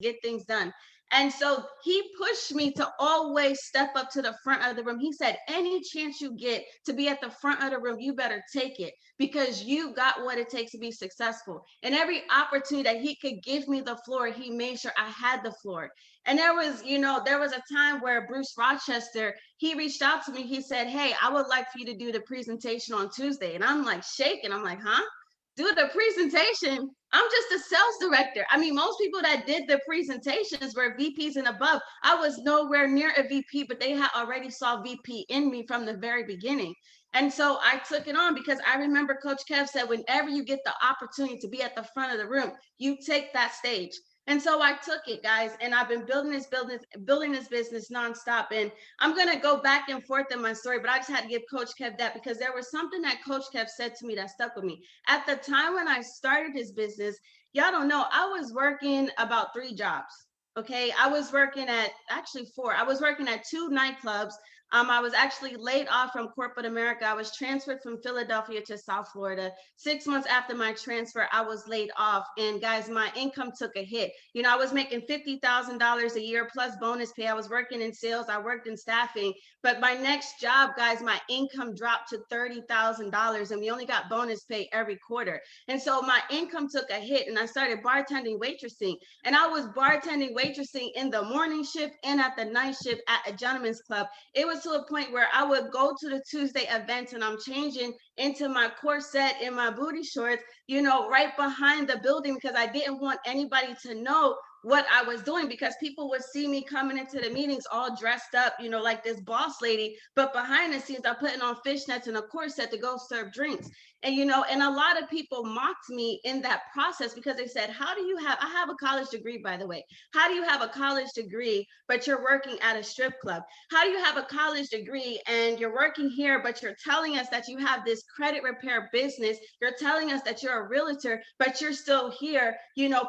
get things done. And so he pushed me to always step up to the front of the room. He said, any chance you get to be at the front of the room, you better take it because you got what it takes to be successful. And every opportunity that he could give me the floor, he made sure I had the floor. And there was a time where Bruce Rochester, he reached out to me. He said, hey, I would like for you to do the presentation on Tuesday. And I'm like shaking. I'm like, huh? Do the presentation. I'm just a sales director. I mean, most people that did the presentations were VPs and above. I was nowhere near a VP, but they had already saw VP in me from the very beginning. And so I took it on because I remember Coach Kev said, whenever you get the opportunity to be at the front of the room, you take that stage. And so I took it, guys, and I've been building this business nonstop. And I'm gonna go back and forth in my story, but I just had to give Coach Kev that because there was something that Coach Kev said to me that stuck with me. At the time when I started his business, y'all don't know, I was working about 3 jobs. Okay, I was working at actually 4. I was working at 2 nightclubs. I was actually laid off from corporate America. I was transferred from Philadelphia to South Florida. 6 months after my transfer, I was laid off. And guys, my income took a hit. I was making $50,000 a year plus bonus pay. I was working in sales. I worked in staffing. But my next job, guys, my income dropped to $30,000 and we only got bonus pay every quarter. And so my income took a hit and I started bartending, waitressing. And I was bartending, waitressing in the morning shift and at the night shift at a gentleman's club. It was to a point where I would go to the Tuesday events and I'm changing into my corset and my booty shorts, right behind the building because I didn't want anybody to know what I was doing because people would see me coming into the meetings all dressed up, like this boss lady, but behind the scenes, I'm putting on fishnets and a corset to go serve drinks. And a lot of people mocked me in that process because they said, I have a college degree, by the way. How do you have a college degree, but you're working at a strip club? How do you have a college degree and you're working here, but you're telling us that you have this credit repair business? You're telling us that you're a realtor, but you're still here,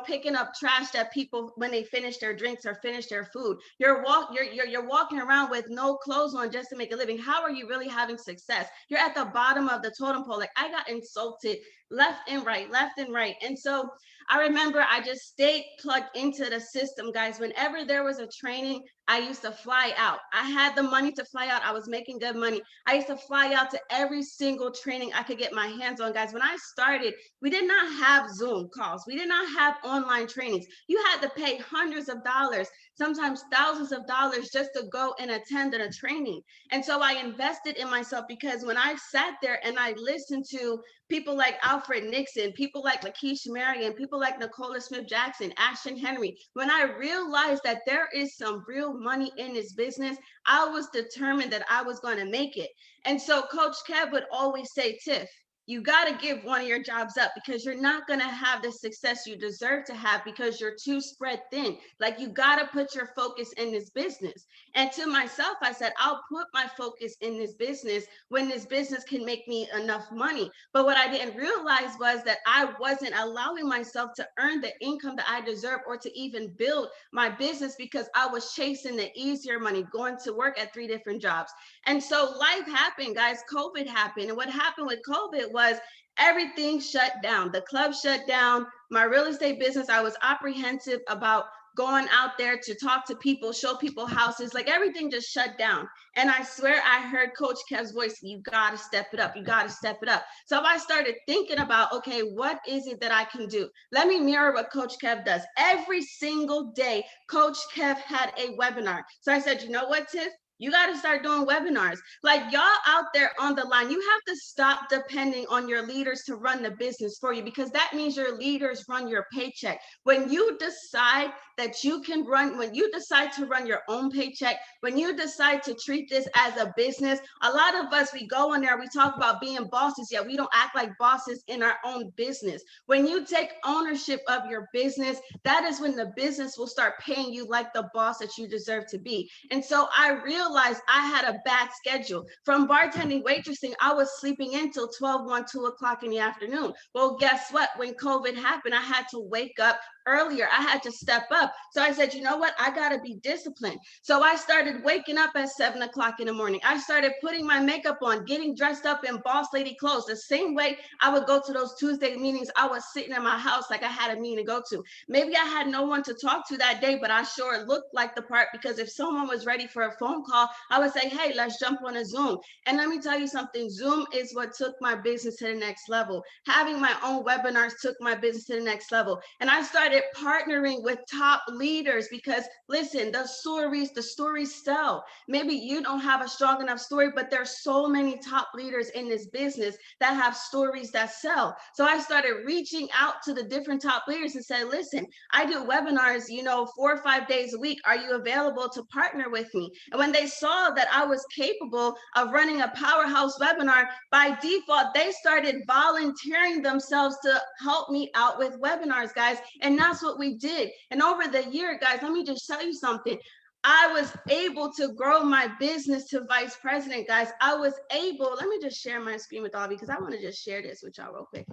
picking up trash that people, when they finish their drinks or finish their food. You're walking around with no clothes on just to make a living. How are you really having success? You're at the bottom of the totem pole. Like I got insulted left and right, left and right. And so I remember I just stayed plugged into the system, guys. Whenever there was a training, I used to fly out. I had the money to fly out. I was making good money. I used to fly out to every single training I could get my hands on, guys. When I started, we did not have Zoom calls. We did not have online trainings. You had to pay hundreds of dollars, sometimes thousands of dollars just to go and attend a training. And so I invested in myself because when I sat there and I listened to people like Alfred Nixon, people like Lakeisha Marion, people like Nicola Smith Jackson, Ashton Henry, when I realized that there is some real money in this business, I was determined that I was going to make it. And so Coach Kev would always say, Tiff, you got to give one of your jobs up because you're not going to have the success you deserve to have because you're too spread thin. Like you got to put your focus in this business. And to myself, I said, I'll put my focus in this business when this business can make me enough money. But what I didn't realize was that I wasn't allowing myself to earn the income that I deserve or to even build my business because I was chasing the easier money, going to work at 3 different jobs. And so life happened, guys. COVID happened. And what happened with COVID was everything shut down. The club shut down. My real estate business, I was apprehensive about going out there to talk to people, show people houses, like everything just shut down. And I swear I heard Coach Kev's voice, you got to step it up. You got to step it up. So I started thinking about, okay, what is it that I can do? Let me mirror what Coach Kev does. Every single day, Coach Kev had a webinar. So I said, you know what, Tiff? You got to start doing webinars. Like y'all out there on the line, you have to stop depending on your leaders to run the business for you because that means your leaders run your paycheck. When you decide that you can run, when you decide to run your own paycheck, when you decide to treat this as a business, a lot of us, we go in there, we talk about being bosses, yet we don't act like bosses in our own business. When you take ownership of your business, that is when the business will start paying you like the boss that you deserve to be. And so I realized I had a bad schedule. From bartending, waitressing, I was sleeping in till 12, 1, 2 o'clock in the afternoon. Well, guess what? When COVID happened, I had to wake up earlier. I had to step up. So I said, you know what? I got to be disciplined. So I started waking up at 7 o'clock in the morning. I started putting my makeup on, getting dressed up in boss lady clothes. The same way I would go to those Tuesday meetings, I was sitting in my house like I had a meeting to go to. Maybe I had no one to talk to that day, but I sure looked like the part because if someone was ready for a phone call, I would say, hey, let's jump on a Zoom. And let me tell you something, Zoom is what took my business to the next level. Having my own webinars took my business to the next level. And I started partnering with top leaders because listen, the stories sell. Maybe you don't have a strong enough story, but there's so many top leaders in this business that have stories that sell. So I started reaching out to the different top leaders and said, listen, I do webinars, 4 or 5 days a week. Are you available to partner with me? And when they saw that I was capable of running a powerhouse webinar, by default, they started volunteering themselves to help me out with webinars, guys. And that's what we did. And over the year, guys, let me just tell you something. I was able to grow my business to vice president, guys. I was able, let me just share my screen with all of you because I want to just share this with y'all real quick.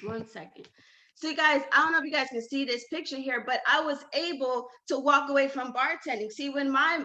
1 second. So you guys, I don't know if you guys can see this picture here, but I was able to walk away from bartending. See, when my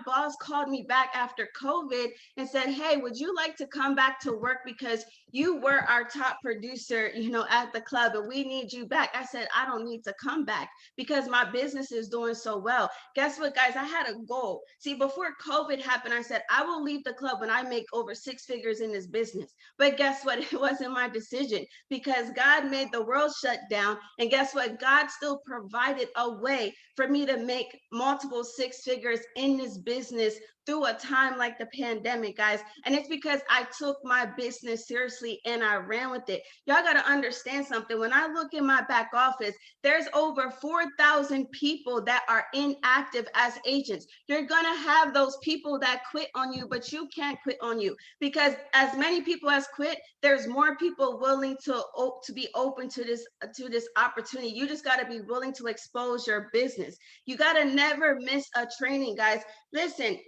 boss called me back after COVID and said, hey, would you like to come back to work because you were our top producer, at the club and we need you back. I said, I don't need to come back because my business is doing so well. Guess what, guys? I had a goal. See, before COVID happened, I said, I will leave the club when I make over 6 figures in this business. But guess what? It wasn't my decision because God made the world shut down. And guess what? God still provided a way for me to make multiple 6 figures in this business through a time like the pandemic, guys. And it's because I took my business seriously and I ran with it. Y'all got to understand something. When I look in my back office, there's over 4,000 people that are inactive as agents. You're going to have those people that quit on you, but you can't quit on you because as many people as quit, there's more people willing to be open to this opportunity. You just got to be willing to expose your business. You got to never miss a training, guys. Listen,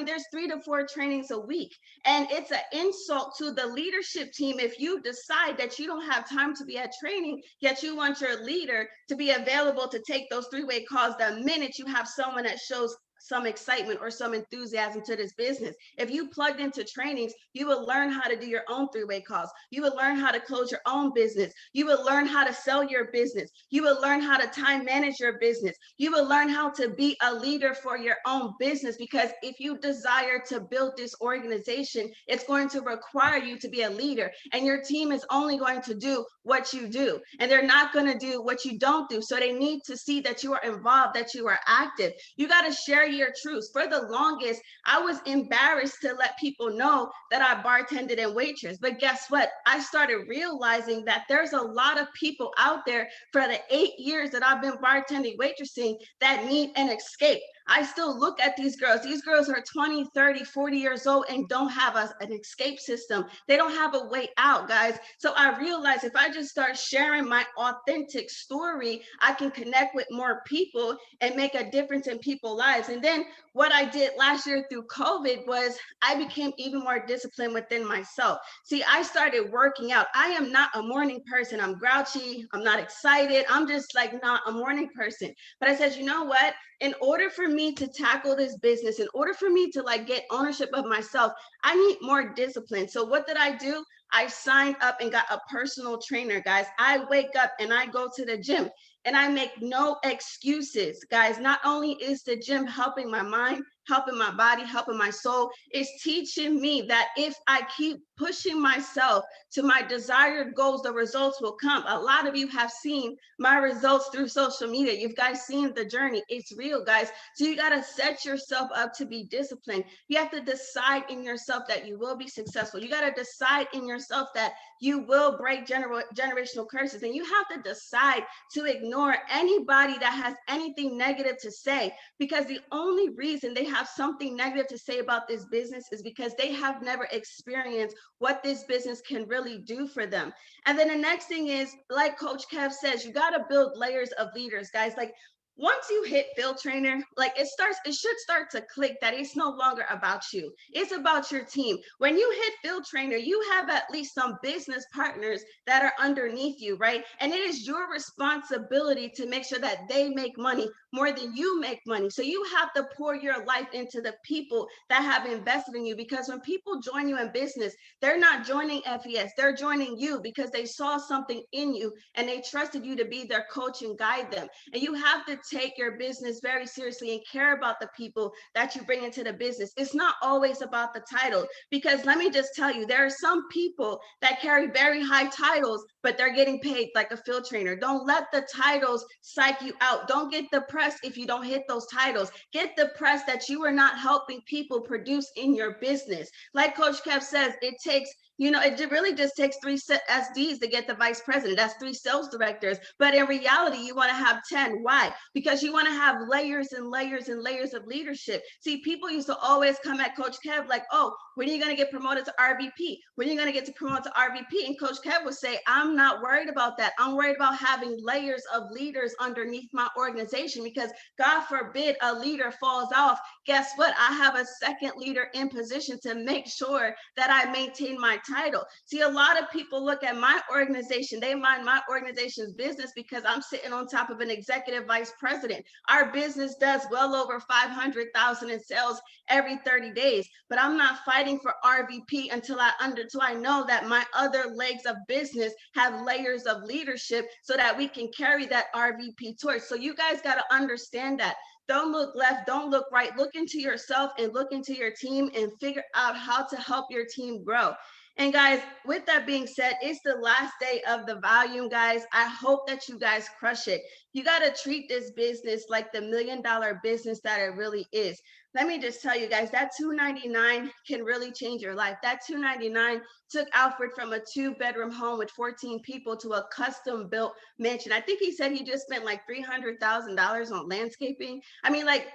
there's 3 to 4 trainings a week. And it's an insult to the leadership team if you decide that you don't have time to be at training, yet you want your leader to be available to take those 3-way calls the minute you have someone that shows some excitement or some enthusiasm to this business. If you plugged into trainings, you will learn how to do your own 3-way calls. You will learn how to close your own business. You will learn how to sell your business. You will learn how to time manage your business. You will learn how to be a leader for your own business because if you desire to build this organization, it's going to require you to be a leader and your team is only going to do what you do and they're not going to do what you don't do. So they need to see that you are involved, that you are active. You got to share your truths. For the longest, I was embarrassed to let people know that I bartended and waitress. But guess what? I started realizing that there's a lot of people out there for the 8 years that I've been bartending, waitressing that need an escape. I still look at these girls. These girls are 20, 30, 40 years old and don't have an escape system. They don't have a way out, guys. So I realized if I just start sharing my authentic story, I can connect with more people and make a difference in people's lives. And then what I did last year through COVID was I became even more disciplined within myself. See, I started working out. I am not a morning person. I'm grouchy. I'm not excited. I'm just like not a morning person. But I said, you know what? In order for me to tackle this business, in order for me to like get ownership of myself, I need more discipline. So what did I do? I signed up and got a personal trainer, guys. I wake up and I go to the gym and I make no excuses, guys. Not only is the gym helping my mind, helping my body, helping my soul, it's teaching me that if I keep pushing myself to my desired goals, the results will come. A lot of you have seen my results through social media. You guys seen the journey. It's real, guys. So you got to set yourself up to be disciplined. You have to decide in yourself that you will be successful. You got to decide in yourself that you will break generational curses. And you have to decide to ignore anybody that has anything negative to say, because the only reason they have something negative to say about this business is because they have never experienced what this business can really do for them. And then the next thing is, like Coach Kev says, you got to build layers of leaders, guys. Like once you hit field trainer, like it should start to click that it's no longer about you. It's about your team. When you hit field trainer, you have at least some business partners that are underneath you, right? And it is your responsibility to make sure that they make money more than you make money. So you have to pour your life into the people that have invested in you, because when people join you in business, they're not joining FES, they're joining you because they saw something in you and they trusted you to be their coach and guide them. And you have to take your business very seriously and care about the people that you bring into the business. It's not always about the title, because let me just tell you, there are some people that carry very high titles, but they're getting paid like a field trainer. Don't let the titles psych you out. Don't get depressed if you don't hit those titles. Get depressed that you are not helping people produce in your business. Like Coach Kev says, it takes, it really just takes 3 SDs to get the vice president. That's 3 sales directors. But in reality, you want to have 10. Why? Because you want to have layers and layers and layers of leadership. See, people used to always come at Coach Kev like, oh, when are you going to get promoted to RVP? When are you going to get promoted to RVP? And Coach Kev would say, I'm not worried about that. I'm worried about having layers of leaders underneath my organization, because God forbid a leader falls off. Guess what? I have a second leader in position to make sure that I maintain my title. See, a lot of people look at my organization, they mind my organization's business because I'm sitting on top of an executive vice president. Our business does well over 500,000 in sales every 30 days, but I'm not fighting for RVP until I know that my other legs of business have layers of leadership so that we can carry that RVP torch. So you guys got to understand that. Don't look left, don't look right. Look into yourself and look into your team and figure out how to help your team grow. And guys, with that being said, it's the last day of the volume, guys. I hope that you guys crush it. You got to treat this business like the $1 million business that it really is. Let me just tell you guys, that $299 can really change your life. That $299 took Alfred from a 2-bedroom home with 14 people to a custom built mansion. I think he said he just spent like $300,000 on landscaping. I mean, like,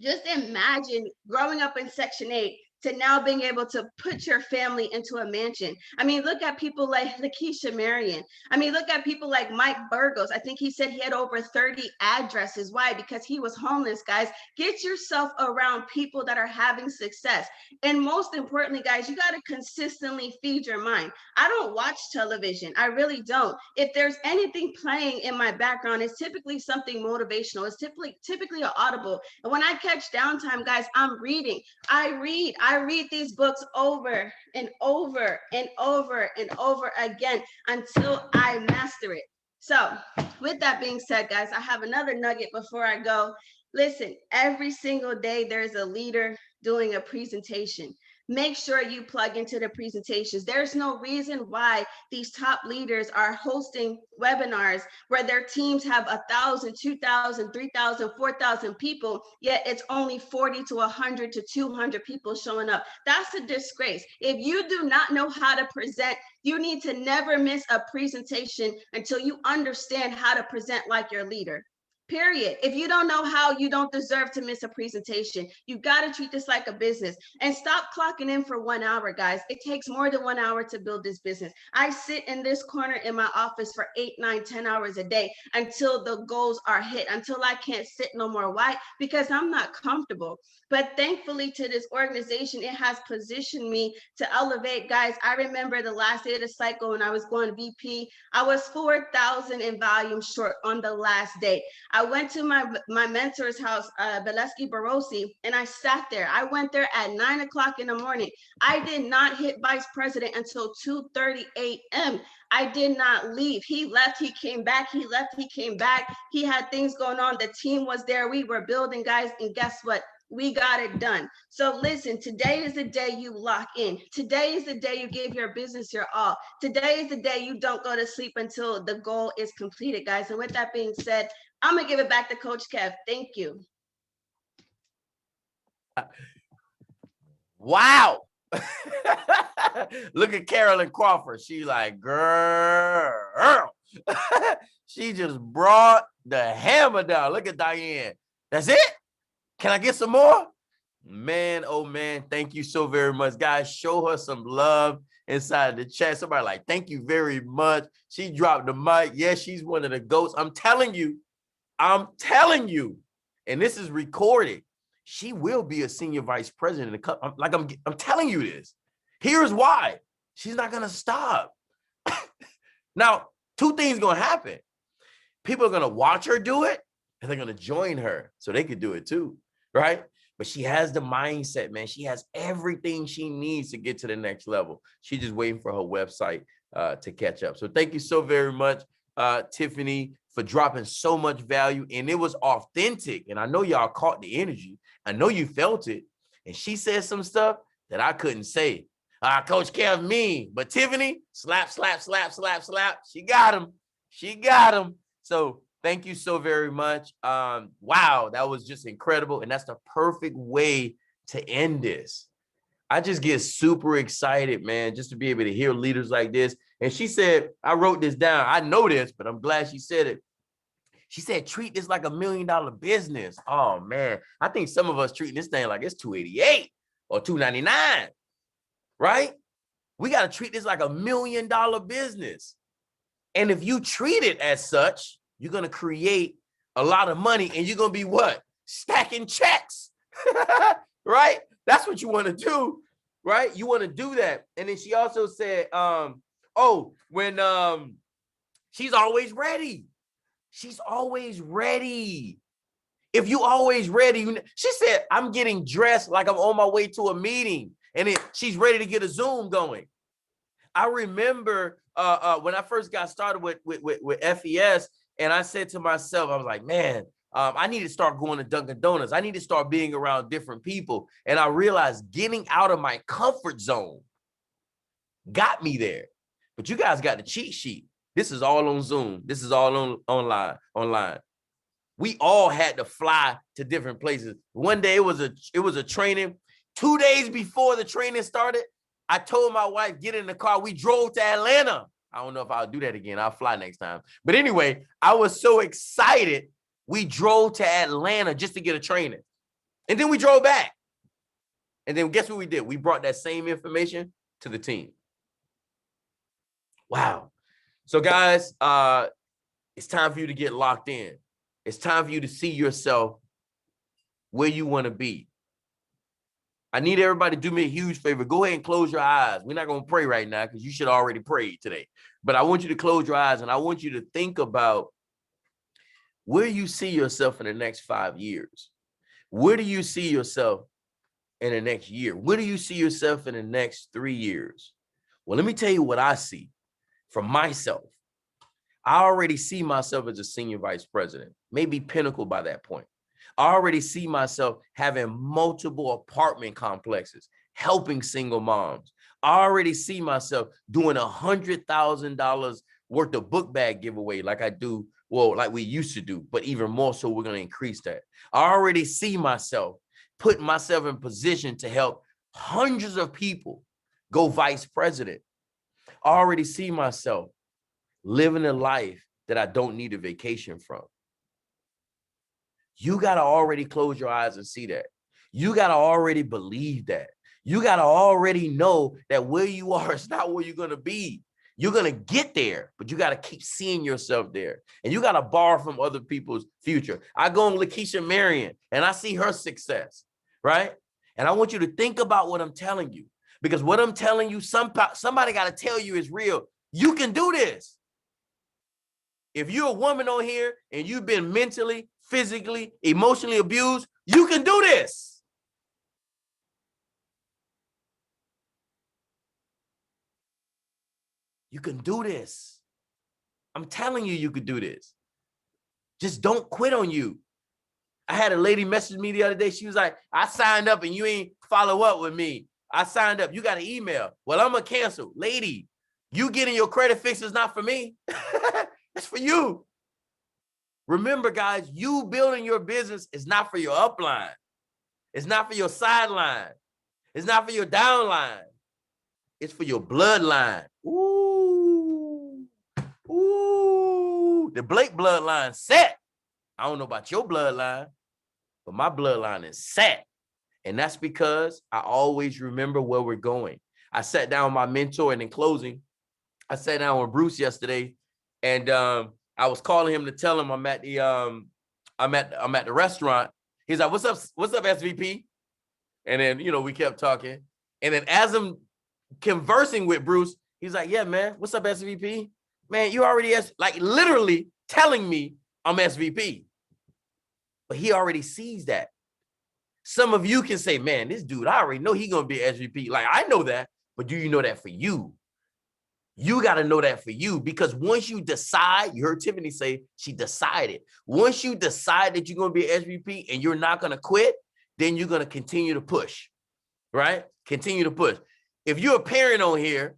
just imagine growing up in Section 8 to now being able to put your family into a mansion. I mean, look at people like Lakeisha Marion. I mean, look at people like Mike Burgos. I think he said he had over 30 addresses. Why? Because he was homeless, guys. Get yourself around people that are having success. And most importantly, guys, you got to consistently feed your mind. I don't watch television. I really don't. If there's anything playing in my background, it's typically something motivational. It's typically an audible. And when I catch downtime, guys, I'm reading. I read these books over and over and over and over again until I master it. So with that being said, guys, I have another nugget before I go. Listen, every single day there's a leader doing a presentation. Make sure you plug into the presentations. There's no reason why these top leaders are hosting webinars where their teams have 1,000, 2,000, 3,000, 4,000 people, yet it's only 40 to 100 to 200 people showing up. That's a disgrace. If you do not know how to present, you need to never miss a presentation until you understand how to present like your leader. Period. If you don't know how, you don't deserve to miss a presentation. You got to treat this like a business and stop clocking in for 1 hour, guys. It takes more than 1 hour to build this business. I sit in this corner in my office for 8, 9, 10 hours a day until the goals are hit, until I can't sit no more. Why? Because I'm not comfortable. But thankfully to this organization, it has positioned me to elevate. Guys, I remember the last day of the cycle when I was going VP, I was 4,000 in volume short on the last day. I went to my mentor's house, Beleski Barosi, and I sat there. I went there at 9 o'clock in the morning. I did not hit vice president until 2:30 a.m. I did not leave. He left, he came back, he left, he came back. He had things going on. The team was there. We were building, guys. And guess what? We got it done. So listen, today is the day you lock in. Today is the day you give your business your all. Today is the day you don't go to sleep until the goal is completed, guys. And with that being said, I'm going to give it back to Coach Kev. Thank you. Wow. Look at Carolyn Crawford. She like, girl. She just brought the hammer down. Look at Diane. That's it? Can I get some more? Man, oh man, thank you so very much. Guys, show her some love inside the chat. Somebody like, thank you very much. She dropped the mic. Yes, she's one of the GOATs. I'm telling you, and this is recorded. She will be a senior vice president. I'm telling you this. Here's why. She's not going to stop. Now, two things going to happen. People are going to watch her do it, and they're going to join her so they could do it too, right? But she has the mindset, man. She has everything she needs to get to the next level. She's just waiting for her website to catch up. So thank you so very much, Tiffany, for dropping so much value. And it was authentic. And I know y'all caught the energy. I know you felt it. And she said some stuff that I couldn't say. Coach Kev mean. But Tiffany, slap, slap, slap, slap, slap. She got him. She got him. So thank you so very much. Wow, that was just incredible. And that's the perfect way to end this. I just get super excited, man, just to be able to hear leaders like this. And she said, I wrote this down. I know this, but I'm glad she said it. She said, treat this like $1 million business. Oh, man. I think some of us treating this thing like it's 288 or 299, right? We got to treat this like $1 million business. And if you treat it as such, you're going to create a lot of money and you're going to be what? Stacking checks, right? That's what you want to do, right? You want to do that. And then she also said, she's always ready. She's always ready. If you always ready, she said, I'm getting dressed like I'm on my way to a meeting. And then she's ready to get a Zoom going. I remember when I first got started with FES, and I said to myself, I was like, man, I need to start going to Dunkin' Donuts. I need to start being around different people. And I realized getting out of my comfort zone got me there. But you guys got the cheat sheet. This is all on Zoom. This is all online. We all had to fly to different places. One day it was a training. 2 days before the training started, I told my wife, get in the car. We drove to Atlanta. I don't know if I'll do that again. I'll fly next time. But anyway, I was so excited. We drove to Atlanta just to get a training. And then we drove back. And then guess what we did? We brought that same information to the team. Wow. So guys, it's time for you to get locked in. It's time for you to see yourself where you want to be. I need everybody to do me a huge favor. Go ahead and close your eyes. We're not going to pray right now because you should already pray today. But I want you to close your eyes and I want you to think about where you see yourself in the next 5 years. Where do you see yourself in the next year? Where do you see yourself in the next 3 years? Well, let me tell you what I see from myself. I already see myself as a senior vice president, maybe pinnacle by that point. I already see myself having multiple apartment complexes, helping single moms. I already see myself doing $100,000 worth of book bag giveaway like I do, well, like we used to do, but even more so we're going to increase that. I already see myself putting myself in position to help hundreds of people go vice president. I already see myself living a life that I don't need a vacation from. You got to already close your eyes and see that. You got to already believe that. You got to already know that where you are is not where you're going to be. You're going to get there, but you got to keep seeing yourself there. And you got to borrow from other people's future. I go on Lakeisha Marion and I see her success, right? And I want you to think about what I'm telling you, because what I'm telling you, somebody got to tell you is real. You can do this. If you're a woman on here and you've been mentally, physically, emotionally abused, you can do this. You can do this. I'm telling you, you could do this. Just don't quit on you. I had a lady message me the other day. She was like, I signed up and you ain't follow up with me. I signed up. You got an email. Well, I'm going to cancel. Lady, you getting your credit fixed is not for me. It's for you. Remember, guys, you building your business is not for your upline. It's not for your sideline. It's not for your downline. It's for your bloodline. Ooh. Ooh. The Blake bloodline set. I don't know about your bloodline, but my bloodline is set. And that's because I always remember where we're going. I sat down with my mentor, and in closing, I sat down with Bruce yesterday, and I was calling him to tell him I'm at the restaurant. He's like, what's up, SVP? And then, we kept talking. And then as I'm conversing with Bruce, he's like, yeah, man, what's up, SVP? Man, you already, like literally telling me I'm SVP. But he already sees that. Some of you can say, man, this dude, I already know he's going to be SVP. Like, I know that, but do you know that for you? You got to know that for you, because once you decide, you heard Tiffany say she decided. Once you decide that you're going to be an SVP and you're not going to quit, then you're going to continue to push, right? Continue to push. If you're a parent on here,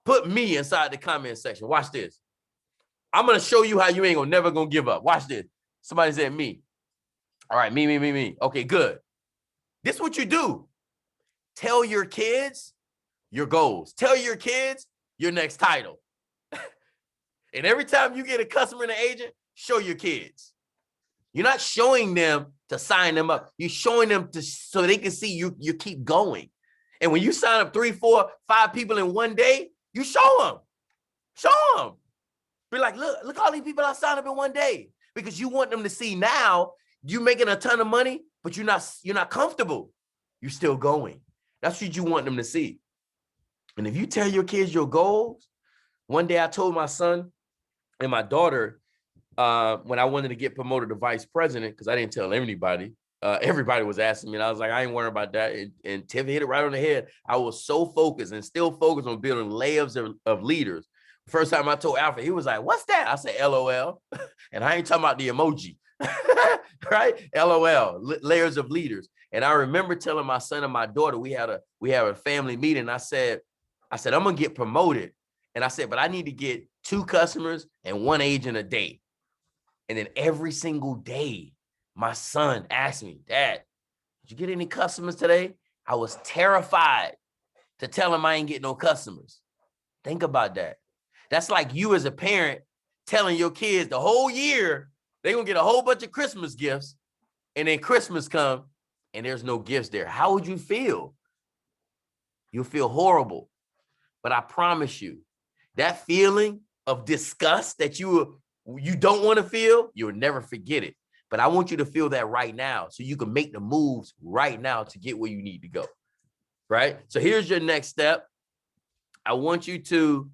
put me inside the comment section. Watch this. I'm going to show you how you ain't never going to give up. Watch this. Somebody said me. All right, me. Okay, good. This is what you do. Tell your kids your goals. Tell your kids your next title. And every time you get a customer and an agent, show your kids. You're not showing them to sign them up. You're showing them so they can see you keep going. And when you sign up 3, 4, 5 people in one day, you show them. Show them. Be like, look all these people I signed up in one day. Because you want them to see now you making a ton of money, but you're not comfortable. You're still going. That's what you want them to see. And if you tell your kids your goals, one day I told my son and my daughter, when I wanted to get promoted to vice president, because I didn't tell anybody, everybody was asking me, and I was like, I ain't worried about that. And Tiff hit it right on the head. I was so focused and still focused on building layers of leaders. First time I told Alfred, he was like, what's that? I said, LOL. And I ain't talking about the emoji, right? LOL, layers of leaders. And I remember telling my son and my daughter, we had a family meeting. I said, I'm going to get promoted. And I said, but I need to get 2 customers and 1 agent a day. And then every single day, my son asked me, Dad, did you get any customers today? I was terrified to tell him I ain't getting no customers. Think about that. That's like you as a parent telling your kids the whole year they're going to get a whole bunch of Christmas gifts, and then Christmas come and there's no gifts there. How would you feel? You'll feel horrible. But I promise you, that feeling of disgust that you don't want to feel, you'll never forget it. But I want you to feel that right now so you can make the moves right now to get where you need to go, right? So here's your next step. I want you to,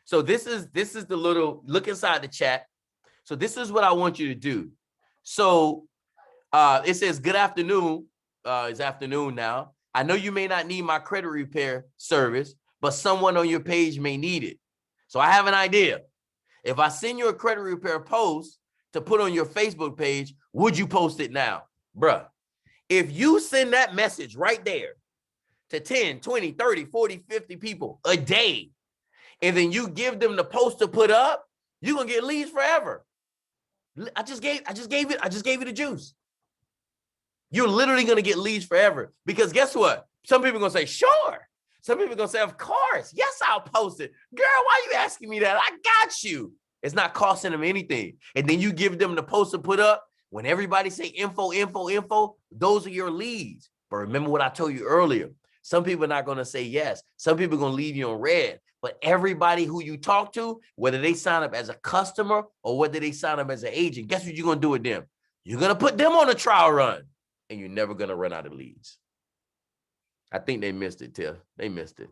so this is the little, look inside the chat. So this is what I want you to do. So it says, good afternoon. It's afternoon now. I know you may not need my credit repair service, but someone on your page may need it. So I have an idea. If I send you a credit repair post to put on your Facebook page, would you post it now? Bruh, if you send that message right there to 10, 20, 30, 40, 50 people a day, and then you give them the post to put up, you're going to get leads forever. I just gave you the juice. You're literally going to get leads forever, because guess what? Some people are going to say, sure. Some people are going to say, of course. Yes, I'll post it. Girl, why are you asking me that? I got you. It's not costing them anything. And then you give them the post to put up. When everybody say info, those are your leads. But remember what I told you earlier. Some people are not going to say yes. Some people are going to leave you on red. But everybody who you talk to, whether they sign up as a customer or whether they sign up as an agent, guess what you're going to do with them? You're going to put them on a trial run, and you're never going to run out of leads. I think they missed it, Tiff. They missed it.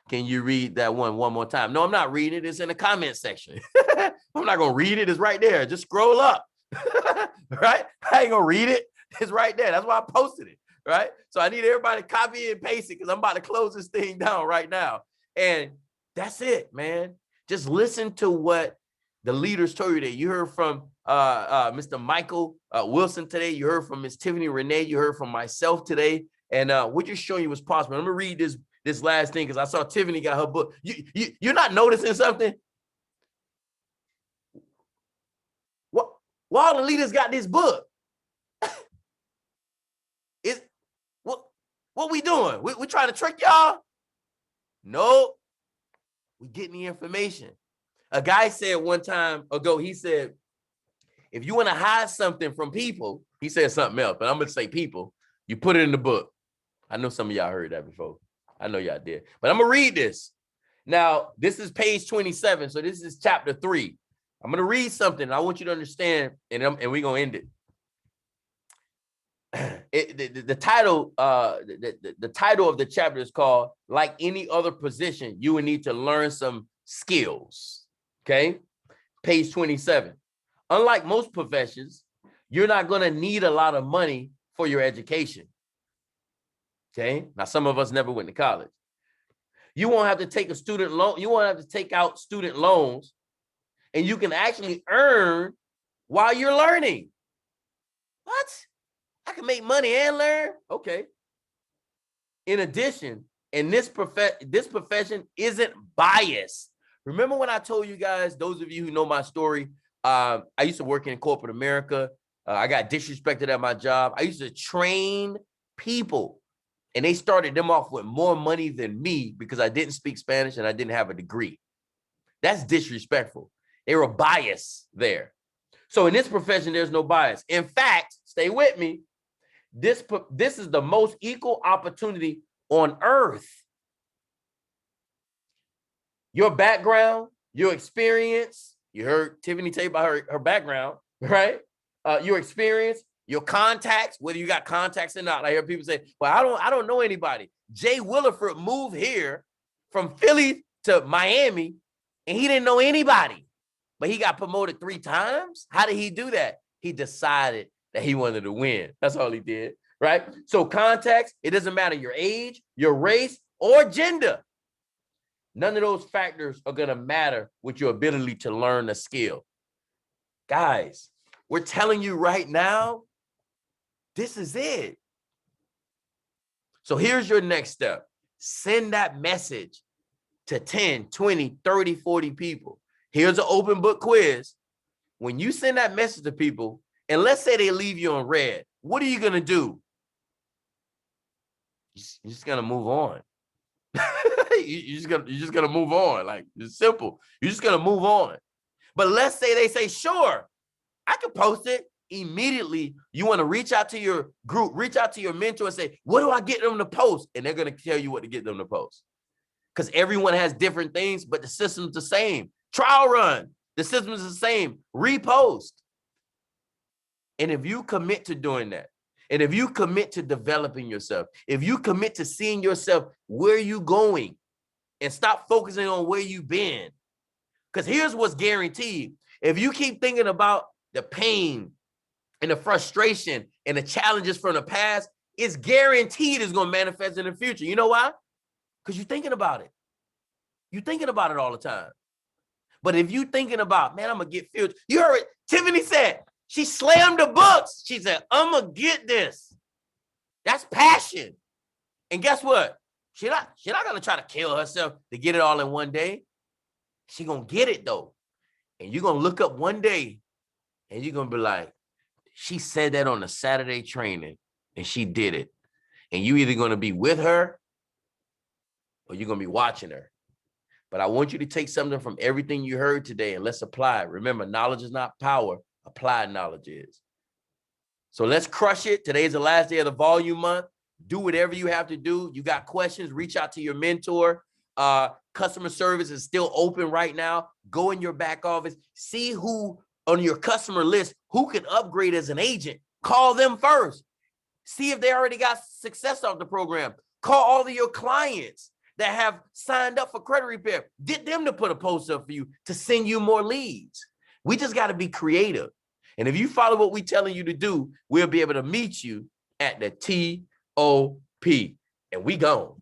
Can you read that one more time? No, I'm not reading it. It's in the comment section. I'm not going to read it. It's right there. Just scroll up. Right? I ain't going to read it. It's right there. That's why I posted it. Right? So I need everybody to copy and paste it because I'm about to close this thing down right now. And that's it, man. Just listen to what the leaders told you today. You heard from Mr. Michael Wilson today. You heard from Ms. Tiffany Renee. You heard from myself today. And we're just showing you what's possible. I'm going to read this last thing because I saw Tiffany got her book. You're not noticing something? Why all the leaders got this book? What we doing? We trying to trick y'all? No. We getting the information. A guy said one time ago, he said, if you want to hide something from people, he said something else, but I'm going to say people, you put it in the book. I know some of y'all heard that before. I know y'all did, but I'm going to read this. Now, this is page 27. So this is chapter 3. I'm going to read something. I want you to understand, and we're going to end it. The title of the chapter is called "Like Any Other Position, You Would Need to Learn Some Skills." Okay, page 27. Unlike most professions, you're not going to need a lot of money for your education. Okay, now some of us never went to college. You won't have to take a student loan. You won't have to take out student loans, and you can actually earn while you're learning. What? I can make money and learn? Okay. In addition, this profession isn't biased. Remember when I told you guys, those of you who know my story, I used to work in corporate America. I got disrespected at my job. I used to train people, and they started them off with more money than me because I didn't speak Spanish and I didn't have a degree. That's disrespectful. They were biased there. So in this profession, there's no bias. In fact, stay with me. This is the most equal opportunity on earth. Your background, your experience, you heard Tiffany tell you about her background, right? Your experience, your contacts, whether you got contacts or not. I hear people say, well, I don't know anybody. Jay Williford moved here from Philly to Miami, and he didn't know anybody, but he got promoted 3 times. How did he do that? He decided that he wanted to win. That's all he did, right? So contacts, it doesn't matter your age, your race, or gender. None of those factors are going to matter with your ability to learn a skill. Guys, we're telling you right now, this is it. So here's your next step. Send that message to 10, 20, 30, 40 people. Here's an open book quiz. When you send that message to people, and let's say they leave you on red, what are you going to do? You're just going to move on. You're just going to move on. Like, it's simple. You're just going to move on. But let's say they say, sure, I can post it. Immediately, you want to reach out to your group, reach out to your mentor and say, what do I get them to post? And they're going to tell you what to get them to post. Because everyone has different things, but the system's the same. Trial run. The system is the same. Repost. And if you commit to doing that, and if you commit to developing yourself, if you commit to seeing yourself where you going and stop focusing on where you've been, because here's what's guaranteed. If you keep thinking about the pain and the frustration and the challenges from the past, it's guaranteed it's going to manifest in the future. You know why? Because you're thinking about it. You're thinking about it all the time. But if you're thinking about, man, I'm going to get filled. You heard it. Tiffany said, she slammed the books. She said, I'm going to get this. That's passion. And guess what? She's not going to try to kill herself to get it all in one day. She's going to get it, though. And you're going to look up one day, and you're going to be like, she said that on a Saturday training, and she did it. And you either going to be with her, or you're going to be watching her. But I want you to take something from everything you heard today, and let's apply it. Remember, knowledge is not power. Applied knowledge is. So let's crush it. Today's the last day of the volume month. Do whatever you have to do. You got questions, reach out to your mentor. Customer service is still open right now. Go in your back office, see who on your customer list, who can upgrade as an agent. Call them first. See if they already got success off the program. Call all of your clients that have signed up for credit repair. Get them to put a post up for you to send you more leads. We just got to be creative. And if you follow what we're telling you to do, we'll be able to meet you at the TOP. And we gone.